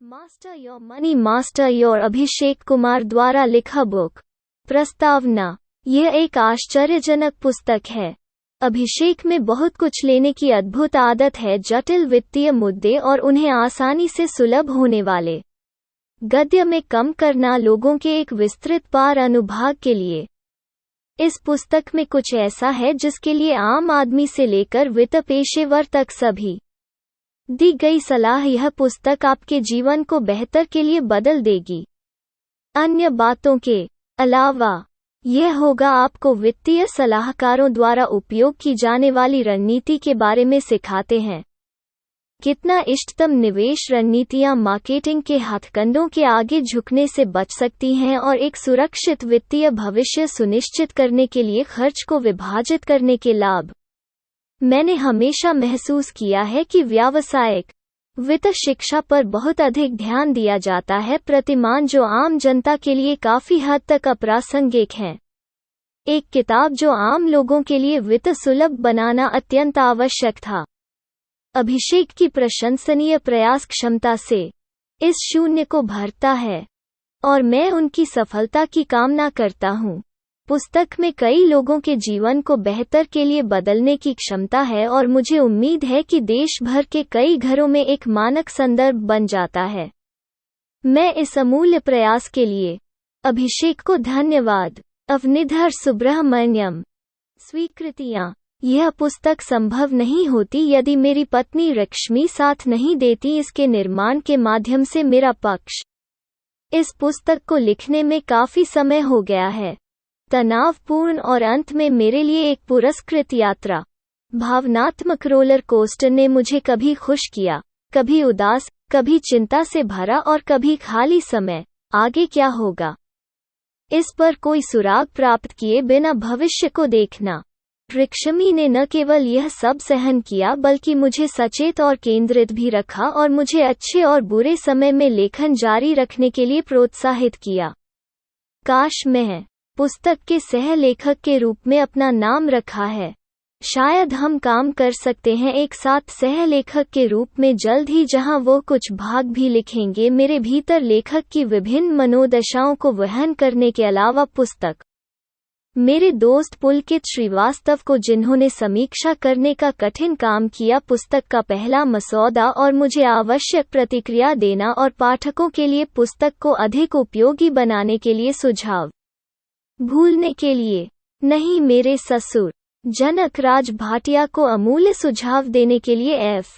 Master your money master your Abhishek Kumar द्वारा लिखा book. प्रस्तावना। यह एक आश्चर्यजनक पुस्तक है। अभिषेक में बहुत कुछ लेने की अद्भुत आदत है, जटिल वित्तीय मुद्दे और उन्हें आसानी से सुलभ होने वाले गद्य में कम करना लोगों के एक विस्तृत पार अनुभाग के लिए। इस पुस्तक में कुछ ऐसा है जिसके लिए आम आदमी से लेकर वित्त पेशेवर तक सभी दी गई सलाह। यह पुस्तक आपके जीवन को बेहतर के लिए बदल देगी। अन्य बातों के अलावा यह होगा आपको वित्तीय सलाहकारों द्वारा उपयोग की जाने वाली रणनीति के बारे में सिखाते हैं। कितना इष्टतम निवेश रणनीतियां मार्केटिंग के हथकंडों के आगे झुकने से बच सकती हैं और एक सुरक्षित वित्तीय भविष्य सुनिश्चित करने के लिए खर्च को विभाजित करने के लाभ। मैंने हमेशा महसूस किया है कि व्यावसायिक वित्त शिक्षा पर बहुत अधिक ध्यान दिया जाता है, प्रतिमान जो आम जनता के लिए काफी हद तक अप्रासंगिक हैं। एक किताब जो आम लोगों के लिए वित्त सुलभ बनाना अत्यंत आवश्यक था। अभिषेक की प्रशंसनीय प्रयास क्षमता से इस शून्य को भरता है और मैं उनकी सफलता की कामना करता हूँ। पुस्तक में कई लोगों के जीवन को बेहतर के लिए बदलने की क्षमता है और मुझे उम्मीद है कि देश भर के कई घरों में एक मानक संदर्भ बन जाता है। मैं इस अमूल्य प्रयास के लिए अभिषेक को धन्यवाद। अवनिधर सुब्रह्मण्यम। स्वीकृतियाँ। यह पुस्तक संभव नहीं होती यदि मेरी पत्नी रश्मि साथ नहीं देती। इसके निर्माण के माध्यम से मेरा पक्ष इस पुस्तक को लिखने में काफी समय हो गया है, तनावपूर्ण और अंत में मेरे लिए एक पुरस्कृत यात्रा। भावनात्मक रोलर कोस्टर ने मुझे कभी खुश किया, कभी उदास, कभी चिंता से भरा और कभी खाली समय। आगे क्या होगा, इस पर कोई सुराग प्राप्त किए बिना भविष्य को देखना। रश्मि ने न केवल यह सब सहन किया बल्कि मुझे सचेत और केंद्रित भी रखा और मुझे अच्छे और बुरे समय में लेखन जारी रखने के लिए प्रोत्साहित किया। काश मैं पुस्तक के सह लेखक के रूप में अपना नाम रखा है। शायद हम काम कर सकते हैं एक साथ सह लेखक के रूप में जल्द ही, जहां वो कुछ भाग भी लिखेंगे मेरे भीतर लेखक की विभिन्न मनोदशाओं को वहन करने के अलावा। पुस्तक मेरे दोस्त पुलकित श्रीवास्तव को, जिन्होंने समीक्षा करने का कठिन काम किया, पुस्तक का पहला मसौदा और मुझे आवश्यक प्रतिक्रिया देना और पाठकों के लिए पुस्तक को अधिक उपयोगी बनाने के लिए सुझाव। भूलने के लिए नहीं, मेरे ससुर जनक राज भाटिया को अमूल्य सुझाव देने के लिए एफ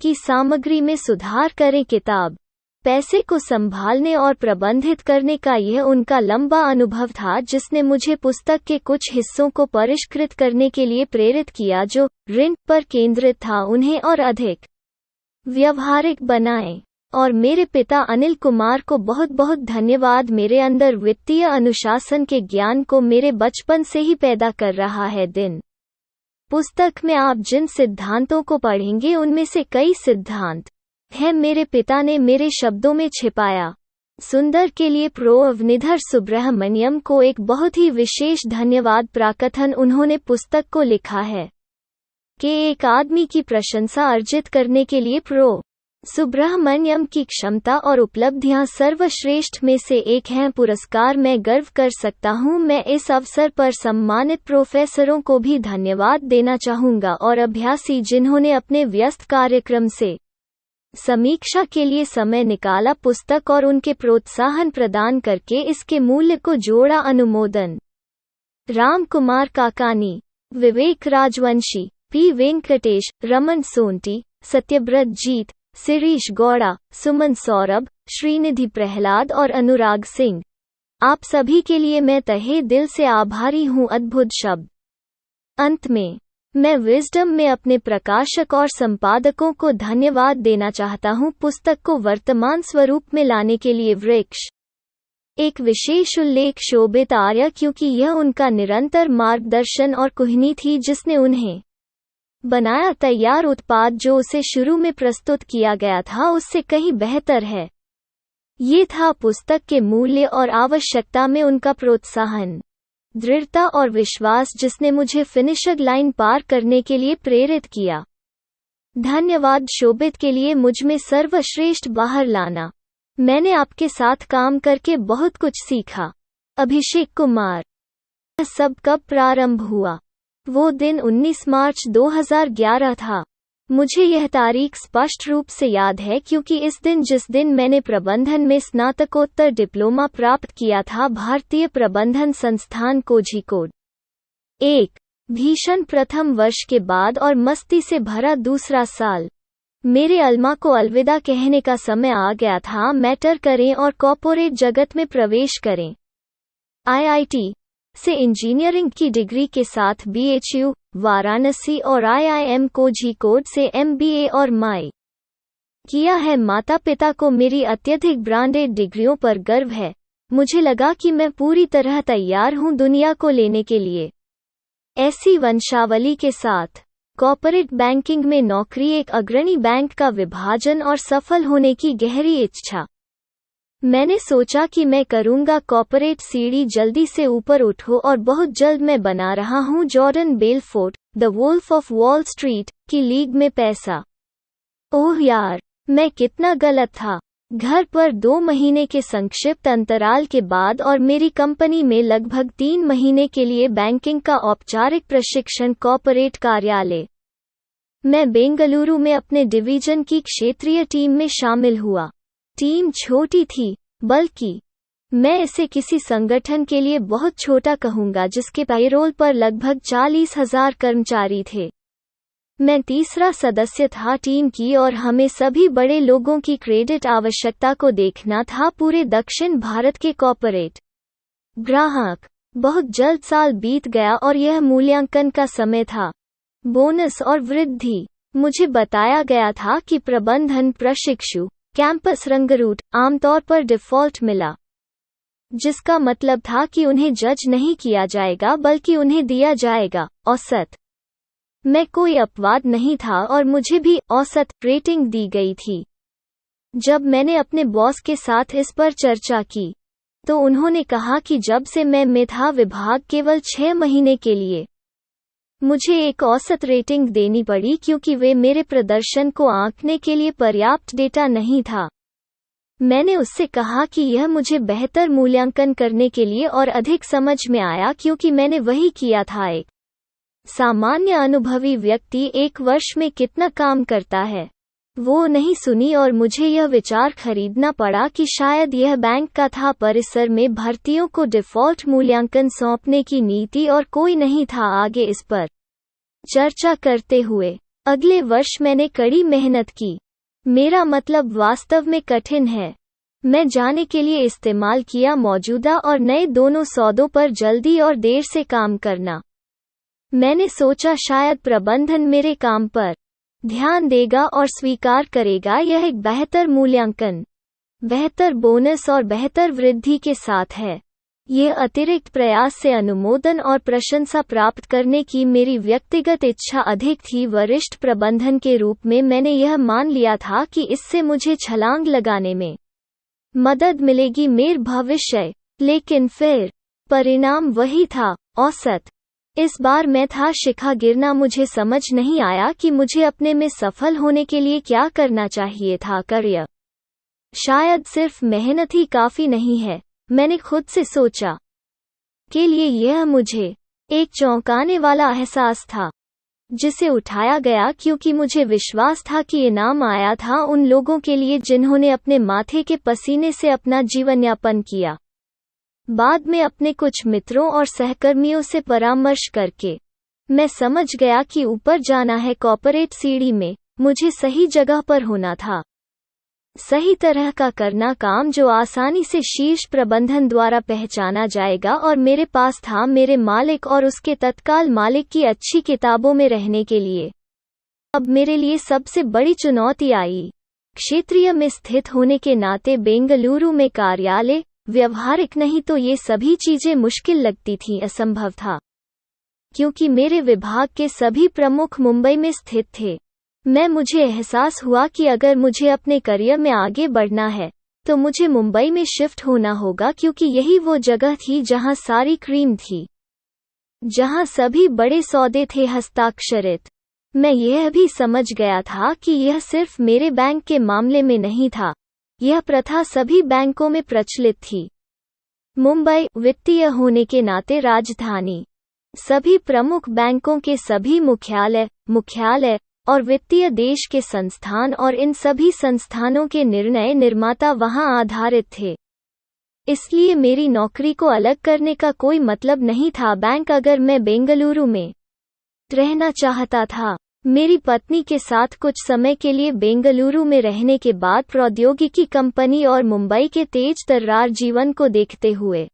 की सामग्री में सुधार करें। किताब पैसे को संभालने और प्रबंधित करने का यह उनका लंबा अनुभव था जिसने मुझे पुस्तक के कुछ हिस्सों को परिष्कृत करने के लिए प्रेरित किया जो ऋण पर केंद्रित था, उन्हें और अधिक व्यवहारिक बनाएं। और मेरे पिता अनिल कुमार को बहुत बहुत धन्यवाद, मेरे अंदर वित्तीय अनुशासन के ज्ञान को मेरे बचपन से ही पैदा कर रहा है। दिन पुस्तक में आप जिन सिद्धांतों को पढ़ेंगे उनमें से कई सिद्धांत हैं मेरे पिता ने मेरे शब्दों में छिपाया। सुंदर के लिए प्रो अवनिधर सुब्रह्मण्यम को एक बहुत ही विशेष धन्यवाद प्राकथन उन्होंने पुस्तक को लिखा है कि एक आदमी की प्रशंसा अर्जित करने के लिए प्रो सुब्रह्मण्यम की क्षमता और उपलब्धियां सर्वश्रेष्ठ में से एक हैं। पुरस्कार मैं गर्व कर सकता हूं। मैं इस अवसर पर सम्मानित प्रोफेसरों को भी धन्यवाद देना चाहूंगा और अभ्यासी जिन्होंने अपने व्यस्त कार्यक्रम से समीक्षा के लिए समय निकाला, पुस्तक और उनके प्रोत्साहन प्रदान करके इसके मूल्य को जोड़ा। अनुमोदन राम कुमार काकानी, विवेक राजवंशी, पी वेंकटेश, रमन सोंटी, सत्यव्रत जीत, शिरीष गौड़ा, सुमन सौरभ, श्रीनिधि प्रहलाद और अनुराग सिंह। आप सभी के लिए मैं तहे दिल से आभारी हूँ। अद्भुत शब्द। अंत में मैं विजडम में अपने प्रकाशक और संपादकों को धन्यवाद देना चाहता हूँ पुस्तक को वर्तमान स्वरूप में लाने के लिए। वृक्ष एक विशेष उल्लेख शोभित आर्य, क्योंकि यह उनका निरंतर मार्गदर्शन और कुहनी थी जिसने उन्हें बनाया। तैयार उत्पाद जो उसे शुरू में प्रस्तुत किया गया था उससे कहीं बेहतर है। ये था पुस्तक के मूल्य और आवश्यकता में उनका प्रोत्साहन, दृढ़ता और विश्वास जिसने मुझे फिनिशर लाइन पार करने के लिए प्रेरित किया। धन्यवाद शोभित के लिए मुझमें सर्वश्रेष्ठ बाहर लाना। मैंने आपके साथ काम करके बहुत कुछ सीखा। अभिषेक कुमार। यह सब कब प्रारंभ हुआ? वो दिन 19 मार्च 2011 था। मुझे यह तारीख स्पष्ट रूप से याद है क्योंकि इस दिन जिस दिन मैंने प्रबंधन में स्नातकोत्तर डिप्लोमा प्राप्त किया था, भारतीय प्रबंधन संस्थान कोझिकोड। एक भीषण प्रथम वर्ष के बाद और मस्ती से भरा दूसरा साल। मेरे अल्मा को अलविदा कहने का समय आ गया था। मैटर करें और कॉर्पोरेट जगत में प्रवेश करें। आईआईटी से इंजीनियरिंग की डिग्री के साथ बीएचयू वाराणसी और आईआईएम कोझिकोड से एमबीए और माई किया है। माता पिता को मेरी अत्यधिक ब्रांडेड डिग्रियों पर गर्व है। मुझे लगा कि मैं पूरी तरह तैयार हूं दुनिया को लेने के लिए। ऐसी वंशावली के साथ कॉर्पोरेट बैंकिंग में नौकरी, एक अग्रणी बैंक का विभाजन और सफल होने की गहरी इच्छा। मैंने सोचा कि मैं करूंगा कॉर्पोरेट सीढ़ी जल्दी से ऊपर उठो और बहुत जल्द मैं बना रहा हूं Jordan Belfort, the wolf of Wall Street की लीग में पैसा। ओह यार, मैं कितना गलत था। घर पर 2 महीने के संक्षिप्त अंतराल के बाद और मेरी कंपनी में लगभग 3 महीने के लिए बैंकिंग का औपचारिक प्रशिक्षण कॉर्पोरेट कार्यालय। मैं बेंगलुरु में अपने डिवीजन की क्षेत्रीय टीम में शामिल हुआ। टीम छोटी थी, बल्कि मैं इसे किसी संगठन के लिए बहुत छोटा कहूंगा जिसके पैरोल पर लगभग 40,000 कर्मचारी थे। मैं तीसरा सदस्य था टीम की और हमें सभी बड़े लोगों की क्रेडिट आवश्यकता को देखना था पूरे दक्षिण भारत के कॉर्पोरेट ग्राहक। बहुत जल्द साल बीत गया और यह मूल्यांकन का समय था। बोनस और वृद्धि। मुझे बताया गया था कि प्रबंधन प्रशिक्षु कैंपस रंगरूट आमतौर पर डिफ़ॉल्ट मिला, जिसका मतलब था कि उन्हें जज नहीं किया जाएगा बल्कि उन्हें दिया जाएगा औसत। मैं कोई अपवाद नहीं था और मुझे भी औसत रेटिंग दी गई थी। जब मैंने अपने बॉस के साथ इस पर चर्चा की तो उन्होंने कहा कि जब से मैं था विभाग केवल 6 महीने के लिए मुझे एक औसत रेटिंग देनी पड़ी क्योंकि वे मेरे प्रदर्शन को आंकने के लिए पर्याप्त डेटा नहीं था। मैंने उससे कहा कि यह मुझे बेहतर मूल्यांकन करने के लिए और अधिक समझ में आया क्योंकि मैंने वही किया था। एक सामान्य अनुभवी व्यक्ति 1 वर्ष में कितना काम करता है, वो नहीं सुनी और मुझे यह विचार खरीदना पड़ा कि शायद यह बैंक का था परिसर में भर्तियों को डिफ़ॉल्ट मूल्यांकन सौंपने की नीति और कोई नहीं था आगे इस पर चर्चा करते हुए। अगले वर्ष मैंने कड़ी मेहनत की। मेरा मतलब वास्तव में कठिन है। मैं जाने के लिए इस्तेमाल किया मौजूदा और नए दोनों सौदों पर जल्दी और देर से काम करना। मैंने सोचा शायद प्रबंधन मेरे काम पर ध्यान देगा और स्वीकार करेगा। यह एक बेहतर मूल्यांकन, बेहतर बोनस और बेहतर वृद्धि के साथ है। यह अतिरिक्त प्रयास से अनुमोदन और प्रशंसा प्राप्त करने की मेरी व्यक्तिगत इच्छा अधिक थी। वरिष्ठ प्रबंधन के रूप में मैंने यह मान लिया था कि इससे मुझे छलांग लगाने में मदद मिलेगी मेरे भविष्य। लेकिन फिर परिणाम वही था, औसत। इस बार मैं था शिखा गिरना। मुझे समझ नहीं आया कि मुझे अपने में सफल होने के लिए क्या करना चाहिए था। करियर शायद सिर्फ मेहनत ही काफी नहीं है, मैंने खुद से सोचा। के लिए यह मुझे एक चौंकाने वाला एहसास था जिसे उठाया गया क्योंकि मुझे विश्वास था कि इनाम आया था उन लोगों के लिए जिन्होंने अपने माथे के पसीने से अपना जीवन यापन किया। बाद में अपने कुछ मित्रों और सहकर्मियों से परामर्श करके मैं समझ गया कि ऊपर जाना है कॉर्पोरेट सीढ़ी में। मुझे सही जगह पर होना था, सही तरह का करना काम जो आसानी से शीर्ष प्रबंधन द्वारा पहचाना जाएगा। और मेरे पास था मेरे मालिक और उसके तत्काल मालिक की अच्छी किताबों में रहने के लिए। अब मेरे लिए सबसे बड़ी चुनौती आई क्षेत्रीय में स्थित होने के नाते बेंगलुरु में कार्यालय। व्यवहारिक नहीं तो ये सभी चीजें मुश्किल लगती थीं, असंभव था क्योंकि मेरे विभाग के सभी प्रमुख मुंबई में स्थित थे। मुझे एहसास हुआ कि अगर मुझे अपने करियर में आगे बढ़ना है तो मुझे मुंबई में शिफ्ट होना होगा क्योंकि यही वो जगह थी जहां सारी क्रीम थी, जहां सभी बड़े सौदे थे हस्ताक्षरित। मैं यह भी समझ गया था कि यह सिर्फ मेरे बैंक के मामले में नहीं था, यह प्रथा सभी बैंकों में प्रचलित थी। मुंबई वित्तीय होने के नाते राजधानी, सभी प्रमुख बैंकों के सभी मुख्यालय और वित्तीय देश के संस्थान और इन सभी संस्थानों के निर्णय निर्माता वहां आधारित थे। इसलिए मेरी नौकरी को अलग करने का कोई मतलब नहीं था बैंक। अगर मैं बेंगलुरु में रहना चाहता था, मेरी पत्नी के साथ कुछ समय के लिए बेंगलुरु में रहने के बाद प्रौद्योगिकी कंपनी और मुंबई के तेज तर्रार जीवन को देखते हुए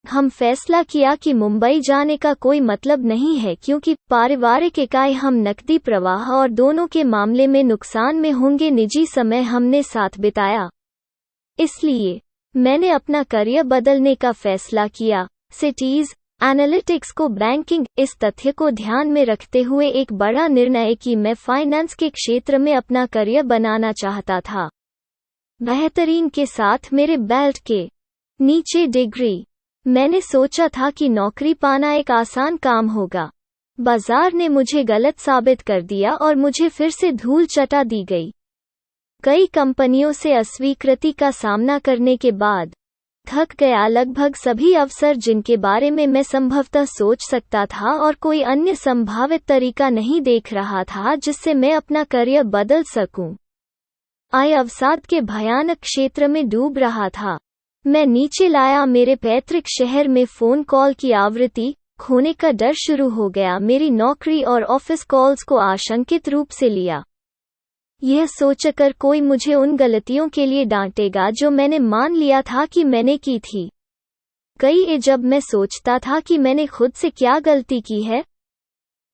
हम फैसला किया कि मुंबई जाने का कोई मतलब नहीं है, क्योंकि पारिवारिक इकाई हम नकदी प्रवाह और दोनों के मामले में नुकसान में होंगे। निजी समय हमने साथ बिताया, इसलिए मैंने अपना करियर बदलने का फैसला किया। सिटीज एनालिटिक्स को बैंकिंग, इस तथ्य को ध्यान में रखते हुए एक बड़ा निर्णय कि मैं फाइनेंस के क्षेत्र में अपना करियर बनाना चाहता था। बेहतरीन के साथ मेरे बेल्ट के नीचे डिग्री। मैंने सोचा था कि नौकरी पाना एक आसान काम होगा। बाजार ने मुझे गलत साबित कर दिया और मुझे फिर से धूल चटा दी गई। कई कंपनियों से अस्वीकृति का सामना करने के बाद थक गया लगभग सभी अवसर जिनके बारे में मैं संभवतः सोच सकता था, और कोई अन्य संभावित तरीका नहीं देख रहा था जिससे मैं अपना करियर बदल सकूं। आय अवसाद के भयानक क्षेत्र में डूब रहा था। मैं नीचे लाया। मेरे पैतृक शहर में फोन कॉल की आवृत्ति खोने का डर शुरू हो गया। मेरी नौकरी और ऑफिस कॉल्स को आशंकित रूप से लिया, यह सोचकर कोई मुझे उन गलतियों के लिए डांटेगा जो मैंने मान लिया था कि मैंने की थी। जब मैं सोचता था कि मैंने खुद से क्या गलती की है,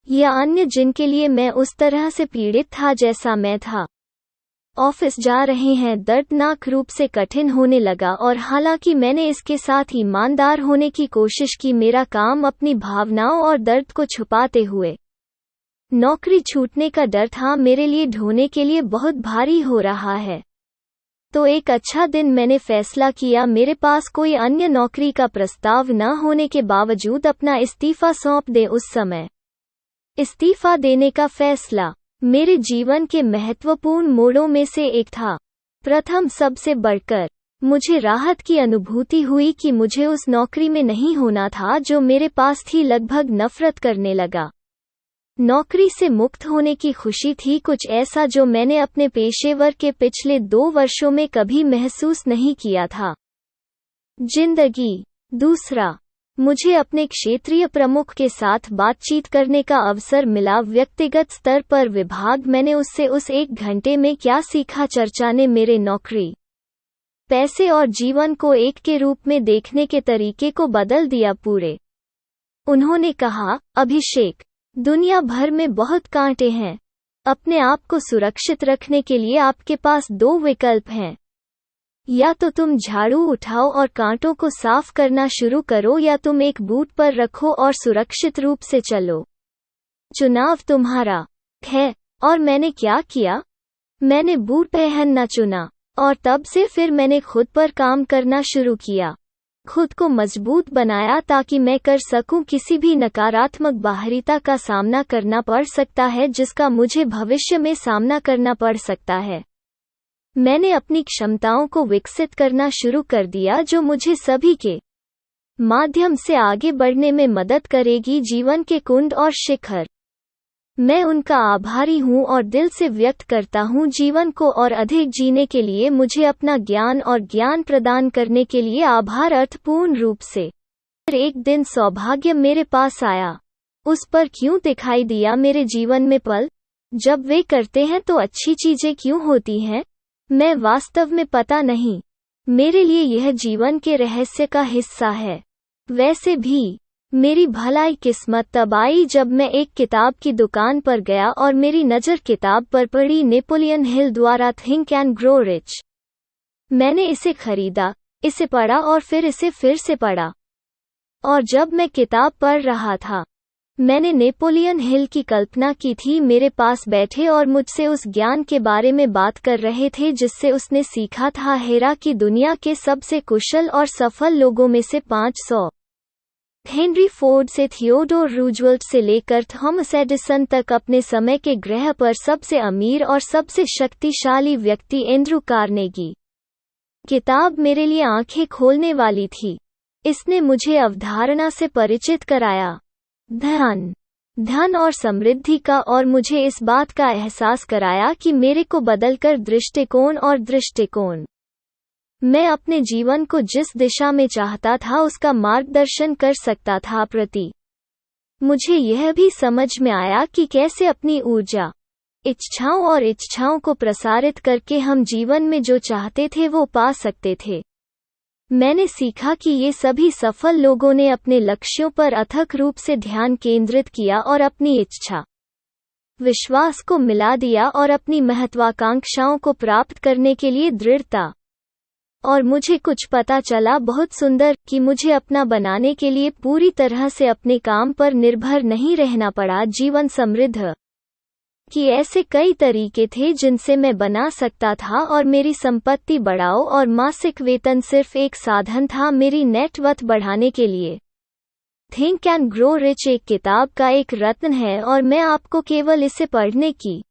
या अन्य जिनके लिए मैं उस तरह से पीड़ित था जैसा मैं था। ऑफिस जा रहे हैं दर्दनाक रूप से कठिन होने लगा, और हालांकि मैंने इसके साथ ईमानदार होने की कोशिश की, मेरा काम अपनी भावनाओं और दर्द को छुपाते हुए नौकरी छूटने का डर था मेरे लिए ढोने के लिए बहुत भारी हो रहा है। तो एक अच्छा दिन मैंने फैसला किया, मेरे पास कोई अन्य नौकरी का प्रस्ताव न होने के बावजूद अपना इस्तीफा सौंप दे। उस समय इस्तीफा देने का फैसला मेरे जीवन के महत्वपूर्ण मोड़ों में से एक था। प्रथम, सबसे बढ़कर मुझे राहत की अनुभूति हुई कि मुझे उस नौकरी में नहीं होना था जो मेरे पास थी। लगभग नफरत करने लगा। नौकरी से मुक्त होने की खुशी थी, कुछ ऐसा जो मैंने अपने पेशेवर के पिछले 2 वर्षों में कभी महसूस नहीं किया था। जिंदगी। दूसरा, मुझे अपने क्षेत्रीय प्रमुख के साथ बातचीत करने का अवसर मिला। व्यक्तिगत स्तर पर विभाग, मैंने उससे उस 1 घंटे में क्या सीखा। चर्चा ने मेरे नौकरी, पैसे और जीवन को एक के रूप में देखने के तरीके को बदल दिया। पूरे उन्होंने कहा, अभिषेक, दुनिया भर में बहुत कांटे हैं। अपने आप को सुरक्षित रखने के लिए आपके पास 2 विकल्प हैं। या तो तुम झाड़ू उठाओ और कांटों को साफ करना शुरू करो, या तुम एक बूट पर रखो और सुरक्षित रूप से चलो। चुनाव तुम्हारा है। और मैंने क्या किया? मैंने बूट पहनना चुना, और तब से फिर मैंने खुद पर काम करना शुरू किया। खुद को मजबूत बनाया ताकि मैं कर सकूं किसी भी नकारात्मक बाहरीता का सामना करना पड़ सकता है जिसका मुझे भविष्य में सामना करना पड़ सकता है। मैंने अपनी क्षमताओं को विकसित करना शुरू कर दिया जो मुझे सभी के माध्यम से आगे बढ़ने में मदद करेगी। जीवन के कुंड और शिखर, मैं उनका आभारी हूं और दिल से व्यक्त करता हूं। जीवन को और अधिक जीने के लिए मुझे अपना ज्ञान और ज्ञान प्रदान करने के लिए आभार। अर्थपूर्ण रूप से फिर एक दिन सौभाग्य मेरे पास आया। उस पर क्यों दिखाई दिया मेरे जीवन में पल जब वे करते हैं तो अच्छी चीजें क्यों होती हैं? मैं वास्तव में पता नहीं। मेरे लिए यह जीवन के रहस्य का हिस्सा है। वैसे भी मेरी भलाई किस्मत तब आई जब मैं एक किताब की दुकान पर गया और मेरी नज़र किताब पर पड़ी, नेपोलियन हिल द्वारा थिंक एंड ग्रो रिच। मैंने इसे खरीदा, इसे पढ़ा और फिर इसे फिर से पढ़ा। और जब मैं किताब पढ़ रहा था, मैंने नेपोलियन हिल की कल्पना की थी मेरे पास बैठे और मुझसे उस ज्ञान के बारे में बात कर रहे थे जिससे उसने सीखा था। हेरा की दुनिया के सबसे कुशल और सफल लोगों में से 500 हेनरी फोर्ड से थियोडोर रूजवेल्ट से लेकर थॉमस एडिसन तक अपने समय के ग्रह पर सबसे अमीर और सबसे शक्तिशाली व्यक्ति एंड्रू कार्नेगी। किताब मेरे लिए आंखें खोलने वाली थी। इसने मुझे अवधारणा से परिचित कराया, धन और समृद्धि का, और मुझे इस बात का एहसास कराया कि मेरे को बदलकर दृष्टिकोण मैं अपने जीवन को जिस दिशा में चाहता था उसका मार्गदर्शन कर सकता था। मुझे यह भी समझ में आया कि कैसे अपनी ऊर्जा, इच्छाओं को प्रसारित करके हम जीवन में जो चाहते थे वो पा सकते थे। मैंने सीखा कि ये सभी सफल लोगों ने अपने लक्ष्यों पर अथक रूप से ध्यान केंद्रित किया और अपनी इच्छा, विश्वास को मिला दिया और अपनी महत्वाकांक्षाओं को प्राप्त करने के लिए दृढ़ता। और मुझे कुछ पता चला, बहुत सुंदर, कि मुझे अपना बनाने के लिए पूरी तरह से अपने काम पर निर्भर नहीं रहना पड़ा। जीवन समृद्ध कि ऐसे कई तरीके थे जिनसे मैं बना सकता था, और मेरी संपत्ति बढ़ाओ और मासिक वेतन सिर्फ एक साधन था मेरी नेटवर्थ बढ़ाने के लिए। थिंक एंड ग्रो रिच एक किताब का एक रत्न है, और मैं आपको केवल इसे पढ़ने की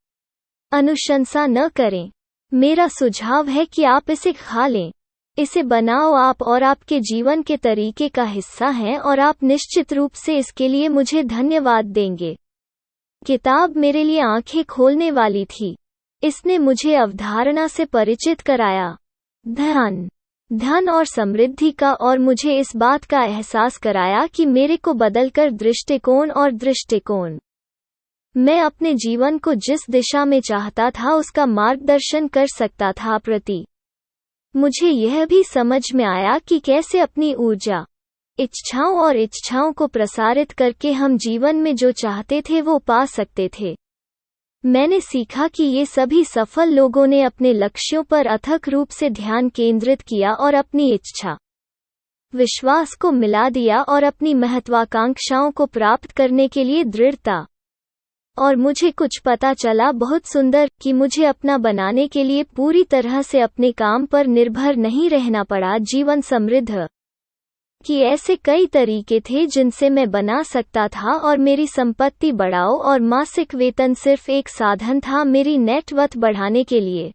अनुशंसा न करें। मेरा सुझाव है कि आप इसे खा लें। इसे बनाओ आप और आपके जीवन के तरीके का हिस्सा हैं, और आप निश्चित रूप से इसके लिए मुझे धन्यवाद देंगे। किताब मेरे लिए आंखें खोलने वाली थी। इसने मुझे अवधारणा से परिचित कराया, धन और समृद्धि का, और मुझे इस बात का एहसास कराया कि मेरे को बदलकर दृष्टिकोण मैं अपने जीवन को जिस दिशा में चाहता था उसका मार्गदर्शन कर सकता था। मुझे यह भी समझ में आया कि कैसे अपनी ऊर्जा, इच्छाओं को प्रसारित करके हम जीवन में जो चाहते थे वो पा सकते थे। मैंने सीखा कि ये सभी सफल लोगों ने अपने लक्ष्यों पर अथक रूप से ध्यान केंद्रित किया और अपनी इच्छा, विश्वास को मिला दिया और अपनी महत्वाकांक्षाओं को प्राप्त करने के लिए दृढ़ता। और मुझे कुछ पता चला, बहुत सुंदर, कि मुझे अपना बनाने के लिए पूरी तरह से अपने काम पर निर्भर नहीं रहना पड़ा। जीवन समृद्ध कि ऐसे कई तरीके थे जिनसे मैं बना सकता था, और मेरी संपत्ति बढ़ाओ और मासिक वेतन सिर्फ एक साधन था मेरी नेटवर्थ बढ़ाने के लिए।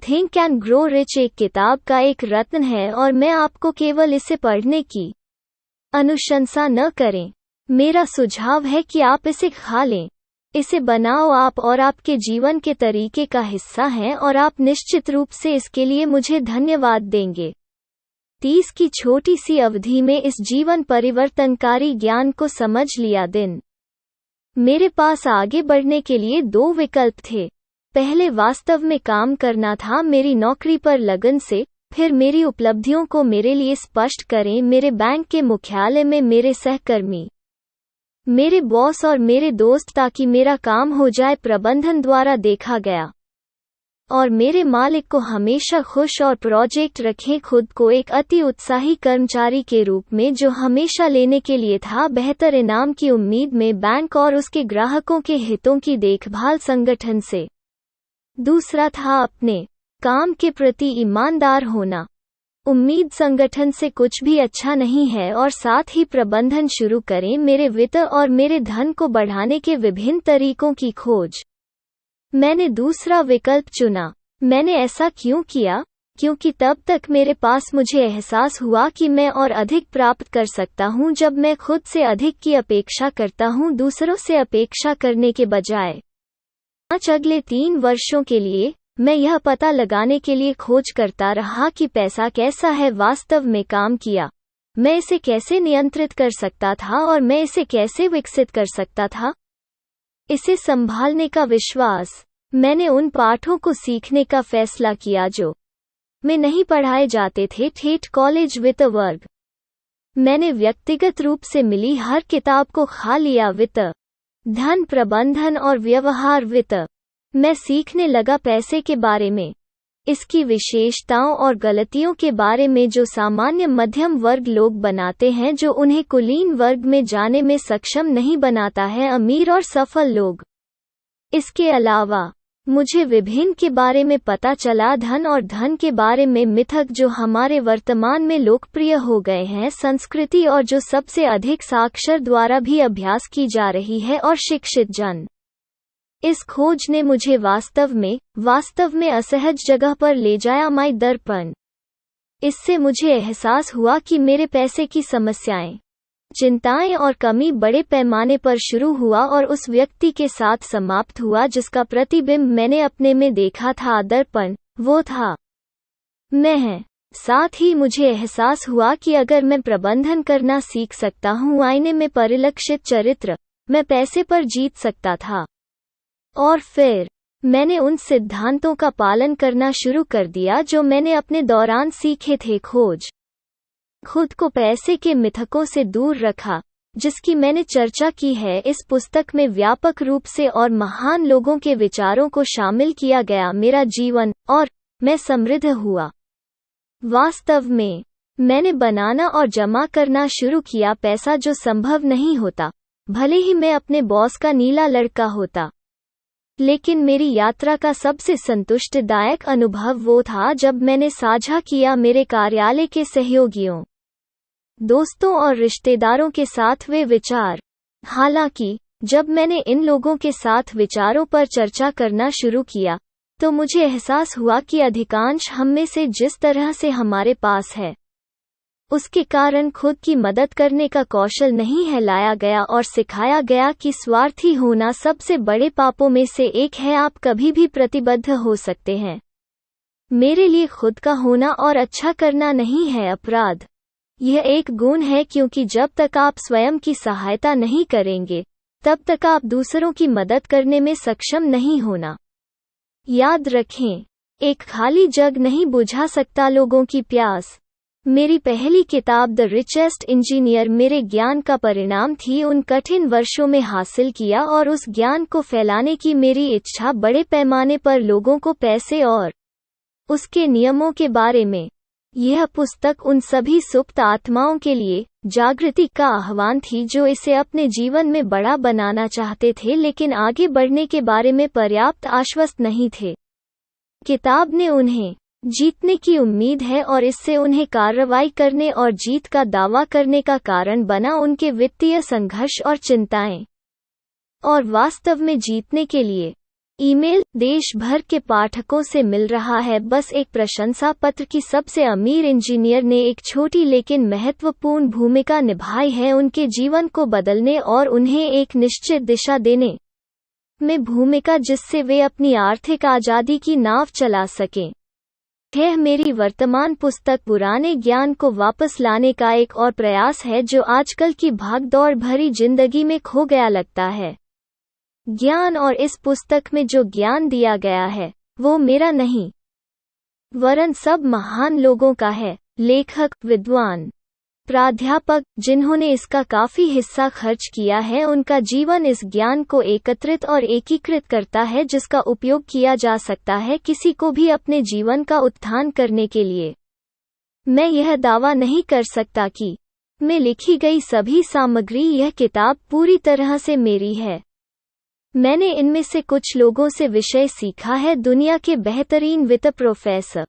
थिंक एंड ग्रो रिच एक किताब का एक रत्न है, और मैं आपको केवल इसे पढ़ने की अनुशंसा न करें। मेरा सुझाव है कि आप इसे खा लें। इसे बनाओ आप और आपके जीवन के तरीके का हिस्सा हैं, और आप निश्चित रूप से इसके लिए मुझे धन्यवाद देंगे। 30 की छोटी सी अवधि में इस जीवन परिवर्तनकारी ज्ञान को समझ लिया। मेरे पास आगे बढ़ने के लिए 2 विकल्प थे। पहले वास्तव में काम करना था मेरी नौकरी पर लगन से, फिर मेरी उपलब्धियों को मेरे लिए स्पष्ट करें, मेरे बैंक के मुख्यालय में मेरे सहकर्मी, मेरे बॉस और मेरे दोस्त, ताकि मेरा काम हो जाए, प्रबंधन द्वारा देखा गया, और मेरे मालिक को हमेशा खुश और प्रोजेक्ट रखें। खुद को एक अति उत्साही कर्मचारी के रूप में जो हमेशा लेने के लिए था, बेहतर इनाम की उम्मीद में बैंक और उसके ग्राहकों के हितों की देखभाल संगठन से। दूसरा था अपने काम के प्रति ईमानदार होना। उम्मीद संगठन से कुछ भी अच्छा नहीं है, और साथ ही प्रबंधन शुरू करें मेरे वित्त और मेरे धन को बढ़ाने के विभिन्न तरीकों की खोज। मैंने दूसरा विकल्प चुना। मैंने ऐसा क्यों किया? क्योंकि तब तक मेरे पास मुझे एहसास हुआ कि मैं और अधिक प्राप्त कर सकता हूं जब मैं खुद से अधिक की अपेक्षा करता हूं, दूसरों से अपेक्षा करने के बजाय। अगले 3 वर्षों के लिए मैं यह पता लगाने के लिए खोज करता रहा कि पैसा कैसा है वास्तव में काम किया, मैं इसे कैसे नियंत्रित कर सकता था और मैं इसे कैसे विकसित कर सकता था। इसे संभालने का विश्वास। मैंने उन पाठों को सीखने का फैसला किया जो में नहीं पढ़ाए जाते थे, ठेठ कॉलेज वित्त वर्ग। मैंने व्यक्तिगत रूप से मिली हर किताब को खा लिया, वित्त, धन प्रबंधन और व्यवहार वित्त। मैं सीखने लगा पैसे के बारे में, इसकी विशेषताओं और गलतियों के बारे में जो सामान्य मध्यम वर्ग लोग बनाते हैं, जो उन्हें कुलीन वर्ग में जाने में सक्षम नहीं बनाता है अमीर और सफल लोग। इसके अलावा मुझे विभिन्न के बारे में पता चला, धन और धन के बारे में मिथक जो हमारे वर्तमान में लोकप्रिय हो गए हैं, संस्कृति और जो सबसे अधिक साक्षर द्वारा भी अभ्यास की जा रही है, और शिक्षित जन। इस खोज ने मुझे वास्तव में असहज जगह पर ले जाया। माई दर्पण। इससे मुझे एहसास हुआ कि मेरे पैसे की समस्याएं, चिंताएं और कमी बड़े पैमाने पर शुरू हुआ और उस व्यक्ति के साथ समाप्त हुआ जिसका प्रतिबिंब मैंने अपने में देखा था। दर्पण वो था मैं। साथ ही मुझे एहसास हुआ कि अगर मैं प्रबंधन करना सीख सकता हूँ आईने में परिलक्षित चरित्र, मैं पैसे पर जीत सकता था। और फिर मैंने उन सिद्धांतों का पालन करना शुरू कर दिया जो मैंने अपने दौरान सीखे थे। खोज खुद को पैसे के मिथकों से दूर रखा, जिसकी मैंने चर्चा की है इस पुस्तक में व्यापक रूप से, और महान लोगों के विचारों को शामिल किया गया। मेरा जीवन और मैं समृद्ध हुआ। वास्तव में मैंने बनाना और जमा करना शुरू किया पैसा जो संभव नहीं होता, भले ही मैं अपने बॉस का नीला लड़का होता। लेकिन मेरी यात्रा का सबसे संतुष्टिदायक अनुभव वो था जब मैंने साझा किया मेरे कार्यालय के सहयोगियों, दोस्तों और रिश्तेदारों के साथ वे विचार। हालांकि जब मैंने इन लोगों के साथ विचारों पर चर्चा करना शुरू किया, तो मुझे एहसास हुआ कि अधिकांश हम में से जिस तरह से हमारे पास है, उसके कारण खुद की मदद करने का कौशल नहीं है लाया गया और सिखाया गया कि स्वार्थी होना सबसे बड़े पापों में से एक है। आप कभी भी प्रतिबद्ध हो सकते हैं। मेरे लिए खुद का होना और अच्छा करना नहीं है अपराध। यह एक गुण है, क्योंकि जब तक आप स्वयं की सहायता नहीं करेंगे, तब तक आप दूसरों की मदद करने में सक्षम नहीं होना। याद रखें, एक खाली जग नहीं बुझा सकता लोगों की प्यास। मेरी पहली किताब द रिचेस्ट इंजीनियर मेरे ज्ञान का परिणाम थी, उन कठिन वर्षों में हासिल किया, और उस ज्ञान को फैलाने की मेरी इच्छा बड़े पैमाने पर लोगों को पैसे और उसके नियमों के बारे में। यह पुस्तक उन सभी सुप्त आत्माओं के लिए जागृति का आह्वान थी जो इसे अपने जीवन में बड़ा बनाना चाहते थे लेकिन आगे बढ़ने के बारे में पर्याप्त आश्वस्त नहीं थे। किताब ने उन्हें जीतने की उम्मीद है और इससे उन्हें कार्रवाई करने और जीत का दावा करने का कारण बना, उनके वित्तीय संघर्ष और चिंताएं। और वास्तव में जीतने के लिए ईमेल देश भर के पाठकों से मिल रहा है। बस एक प्रशंसा पत्र की सबसे अमीर इंजीनियर ने एक छोटी लेकिन महत्वपूर्ण भूमिका निभाई है उनके जीवन को बदलने और उन्हें एक निश्चित दिशा देने में भूमिका जिससे वे अपनी आर्थिक आज़ादी की नाव चला सकें। यह मेरी वर्तमान पुस्तक पुराने ज्ञान को वापस लाने का एक और प्रयास है जो आजकल की भागदौड़ भरी जिंदगी में खो गया लगता है। ज्ञान और इस पुस्तक में जो ज्ञान दिया गया है वो मेरा नहीं, वरन सब महान लोगों का है। लेखक, विद्वान, प्राध्यापक जिन्होंने इसका काफी हिस्सा खर्च किया है, उनका जीवन इस ज्ञान को एकत्रित और एकीकृत करता है जिसका उपयोग किया जा सकता है किसी को भी अपने जीवन का उत्थान करने के लिए। मैं यह दावा नहीं कर सकता कि में लिखी गई सभी सामग्री यह किताब पूरी तरह से मेरी है। मैंने इनमें से कुछ लोगों से विषय सीखा है, दुनिया के बेहतरीन वित्त प्रोफेसर।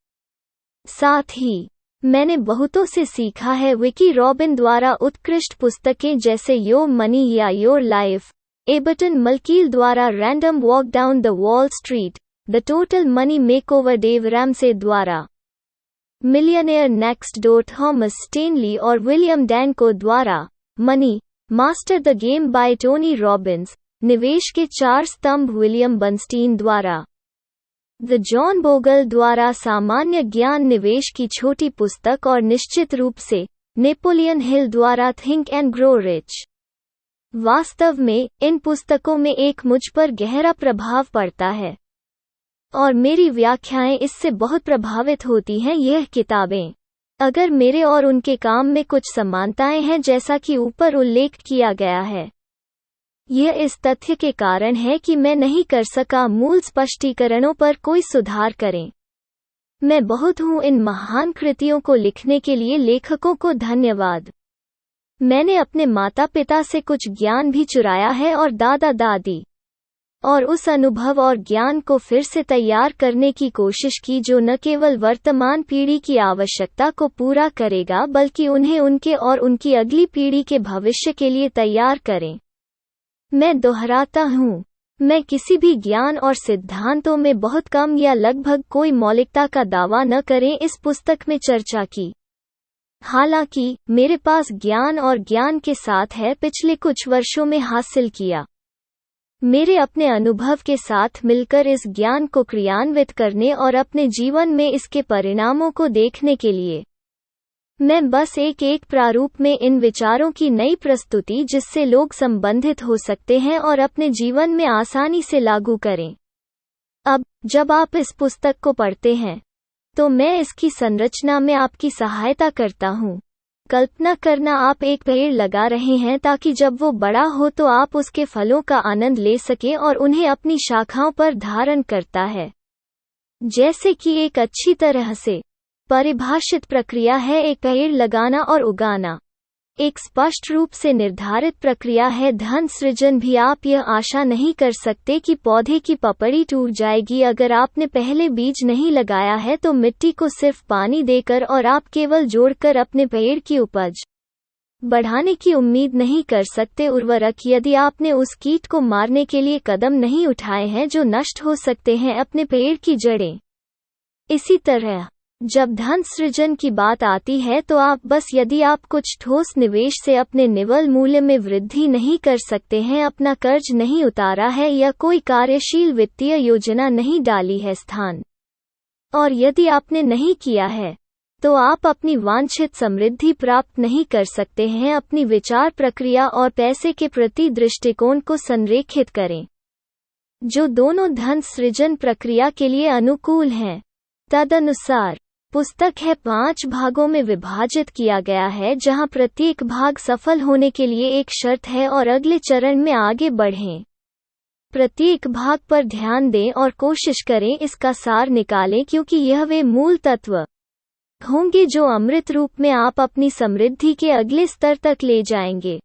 साथ ही मैंने बहुतों से सीखा है, विकी रॉबिन द्वारा उत्कृष्ट पुस्तकें जैसे योर मनी या योर लाइफ, एबर्टन मल्कील द्वारा random walk down the wall street, the total money makeover Dave Ramsey द्वारा millionaire next door Thomas Stanley और विलियम डैनको द्वारा money master the game by Tony Robbins, निवेश के 4 स्तंभ William Bernstein द्वारा the John Bogle द्वारा सामान्य ज्ञान निवेश की छोटी पुस्तक, और निश्चित रूप से नेपोलियन हिल द्वारा थिंक एंड ग्रो रिच। वास्तव में इन पुस्तकों में एक मुझ पर गहरा प्रभाव पड़ता है और मेरी व्याख्याएं इससे बहुत प्रभावित होती हैं। यह किताबें, अगर मेरे और उनके काम में कुछ समानताएं हैं जैसा कि ऊपर उल्लेख किया गया है, यह इस तथ्य के कारण है कि मैं नहीं कर सका मूल स्पष्टीकरणों पर कोई सुधार करें। मैं बहुत हूँ इन महान कृतियों को लिखने के लिए लेखकों को धन्यवाद। मैंने अपने माता पिता से कुछ ज्ञान भी चुराया है और दादा दादी और उस अनुभव और ज्ञान को फिर से तैयार करने की कोशिश की जो न केवल वर्तमान पीढ़ी की आवश्यकता को पूरा करेगा बल्कि उन्हें उनके और उनकी अगली पीढ़ी के भविष्य के लिए तैयार करें। मैं दोहराता हूँ, मैं किसी भी ज्ञान और सिद्धांतों में बहुत कम या लगभग कोई मौलिकता का दावा न करें इस पुस्तक में चर्चा की। हालांकि मेरे पास ज्ञान और ज्ञान के साथ है पिछले कुछ वर्षों में हासिल किया। मेरे अपने अनुभव के साथ मिलकर इस ज्ञान को क्रियान्वित करने और अपने जीवन में इसके परिणामों को देखने के लिए मैं बस एक प्रारूप में इन विचारों की नई प्रस्तुति जिससे लोग संबंधित हो सकते हैं और अपने जीवन में आसानी से लागू करें। अब जब आप इस पुस्तक को पढ़ते हैं तो मैं इसकी संरचना में आपकी सहायता करता हूँ। कल्पना करना आप एक पेड़ लगा रहे हैं ताकि जब वो बड़ा हो तो आप उसके फलों का आनंद ले सकें और उन्हें अपनी शाखाओं पर धारण करता है। जैसे कि एक अच्छी तरह से परिभाषित प्रक्रिया है एक पेड़ लगाना और उगाना। एक स्पष्ट रूप से निर्धारित प्रक्रिया है धन सृजन भी। आप यह आशा नहीं कर सकते कि पौधे की पपड़ी टूट जाएगी अगर आपने पहले बीज नहीं लगाया है तो मिट्टी को सिर्फ पानी देकर और आप केवल जोड़कर अपने पेड़ की उपज बढ़ाने की उम्मीद नहीं कर सकते। उर्वरक यदि आपने उस कीट को मारने के लिए कदम नहीं उठाए हैं जो नष्ट हो सकते हैं अपने पेड़ की जड़ें। इसी तरह जब धन सृजन की बात आती है तो आप बस यदि आप कुछ ठोस निवेश से अपने निवल मूल्य में वृद्धि नहीं कर सकते हैं, अपना कर्ज नहीं उतारा है या कोई कार्यशील वित्तीय योजना नहीं डाली है स्थान, और यदि आपने नहीं किया है तो आप अपनी वांछित समृद्धि प्राप्त नहीं कर सकते हैं। अपनी विचार प्रक्रिया और पैसे के प्रति दृष्टिकोण को संरेखित करें जो दोनों धन सृजन प्रक्रिया के लिए अनुकूल हैं। तदनुसार पुस्तक है 5 भागों में विभाजित किया गया है जहां प्रत्येक भाग सफल होने के लिए एक शर्त है और अगले चरण में आगे बढ़ें। प्रत्येक भाग पर ध्यान दें और कोशिश करें इसका सार निकालें क्योंकि यह वे मूल तत्व होंगे जो अमृत रूप में आप अपनी समृद्धि के अगले स्तर तक ले जाएंगे।